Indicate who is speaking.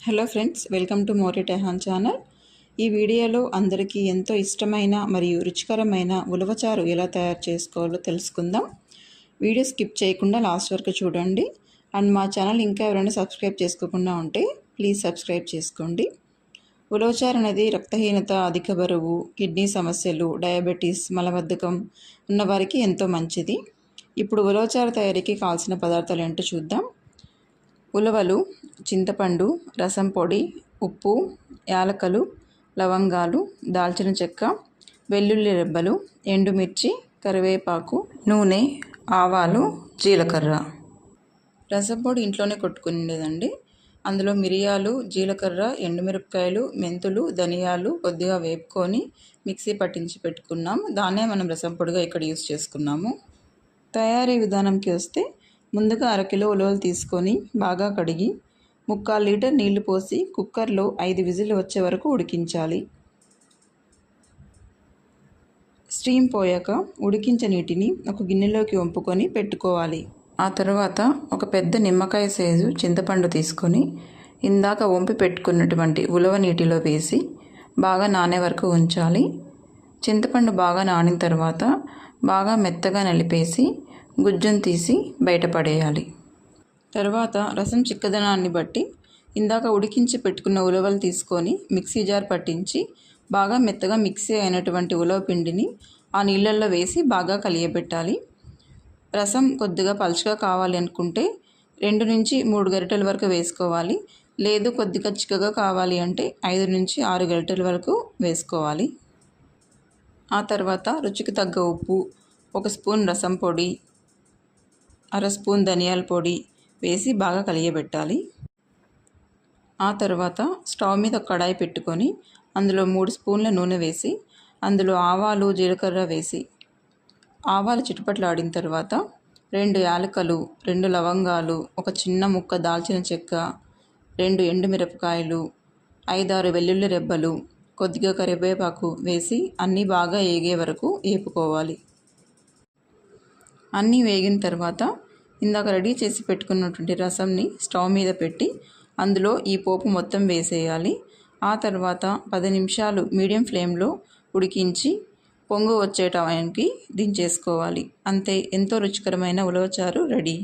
Speaker 1: Hello friends, welcome to మోరీ టెహాన్ channel. ఈ వీడియోలో అందరికీ ఎంతో ఇష్టమైన మరియు రుచికరమైన ఉలవచారు ఎలా తయారు చేసుకోవాలో తెలుసుకుందాం. వీడియో స్కిప్ చేయకుండా లాస్ట్ వరకు చూడండి. అండ్ మా ఛానల్ ఇంకా ఎవరైనా సబ్స్క్రైబ్ చేసుకోకుండా ఉంటే ప్లీజ్ సబ్స్క్రైబ్ చేసుకోండి. ఉలవచారు అనేది రక్తహీనత, అధిక బరువు, కిడ్నీ సమస్యలు, డయాబెటీస్, మలబద్ధకం ఉన్నవారికి ఎంతో మంచిది. ఇప్పుడు ఉలవచారు తయారీకి కావాల్సిన పదార్థాలు ఏంటో చూద్దాం. ఉలవలు, చింతపండు, రసం పొడి, ఉప్పు, యాలకలు, లవంగాలు, దాల్చిన చెక్క, వెల్లుల్లి రెబ్బలు, ఎండుమిర్చి, కరివేపాకు, నూనె, ఆవాలు, జీలకర్ర. రసం పొడి ఇంట్లోనే కొట్టుకునేదండి. అందులో మిరియాలు, జీలకర్ర, ఎండుమిరపకాయలు, మెంతులు, ధనియాలు కొద్దిగా వేపుకొని మిక్సీ పట్టించి పెట్టుకున్నాం. దాన్నే మనం రసం పొడిగా ఇక్కడ యూస్ చేసుకున్నాము. తయారీ విధానంకి వస్తే, ముందుగా 1 కిలో ఉలవలు తీసుకొని బాగా కడిగి 3/4 లీటర్ నీళ్లు పోసి కుక్కర్లో 5 విజిల్ వచ్చే వరకు ఉడికించాలి. స్టీమ్ పోయాక ఉడికించిన నీటిని ఒక గిన్నెలోకి వంపుకొని పెట్టుకోవాలి. ఆ తర్వాత ఒక పెద్ద నిమ్మకాయ సైజు చింతపండు తీసుకొని ఇందాక వంపి పెట్టుకున్నటువంటి ఉలవ నీటిలో వేసి బాగా నానే వరకు ఉంచాలి. చింతపండు బాగా నానిన తర్వాత బాగా మెత్తగా నలిపేసి గుజ్జును తీసి బయటపడేయాలి. తర్వాత రసం చిక్కదనాన్ని బట్టి ఇందాక ఉడికించి పెట్టుకున్న ఉలవలు తీసుకొని మిక్సీ జార్ పట్టించి బాగా మెత్తగా మిక్సీ అయినటువంటి ఉలవ పిండిని ఆ నీళ్ళల్లో వేసి బాగా కలియబెట్టాలి. రసం కొద్దిగా పలుచగా కావాలి అనుకుంటే 2 నుంచి 3 గరిటెల వరకు వేసుకోవాలి. లేదు కొద్దిగా చిక్కగా కావాలి అంటే 5 నుంచి 6 గరిటెల వరకు వేసుకోవాలి. ఆ తర్వాత రుచికి తగ్గ ఉప్పు, 1 స్పూన్ రసం పొడి, 1/2 స్పూన్ ధనియాల పొడి వేసి బాగా కలియబెట్టాలి. ఆ తర్వాత స్టవ్ మీద ఒక కడాయి పెట్టుకొని అందులో 3 స్పూన్ల నూనె వేసి అందులో ఆవాలు, జీలకర్ర వేసి ఆవాలు చిటపటలాడిన తర్వాత 2 యాలకులు, 2 లవంగాలు, ఒక చిన్న ముక్క దాల్చిన చెక్క, 2 ఎండుమిరపకాయలు, 5-6 వెల్లుల్లి రెబ్బలు, కొద్దిగా కరివేపాకు వేసి అన్నీ బాగా వేగే వరకు వేపుకోవాలి. అన్నీ వేగిన తర్వాత ఇందాక రెడీ చేసి పెట్టుకున్నటువంటి రసంని స్టవ్ మీద పెట్టి అందులో ఈ పోపు మొత్తం వేసేయాలి. ఆ తర్వాత 10 నిమిషాలు మీడియం ఫ్లేమ్లో ఉడికించి పొంగు వచ్చే టైంకి దించేసుకోవాలి. అంతే, ఎంతో రుచికరమైన ఉలవచారు రెడీ.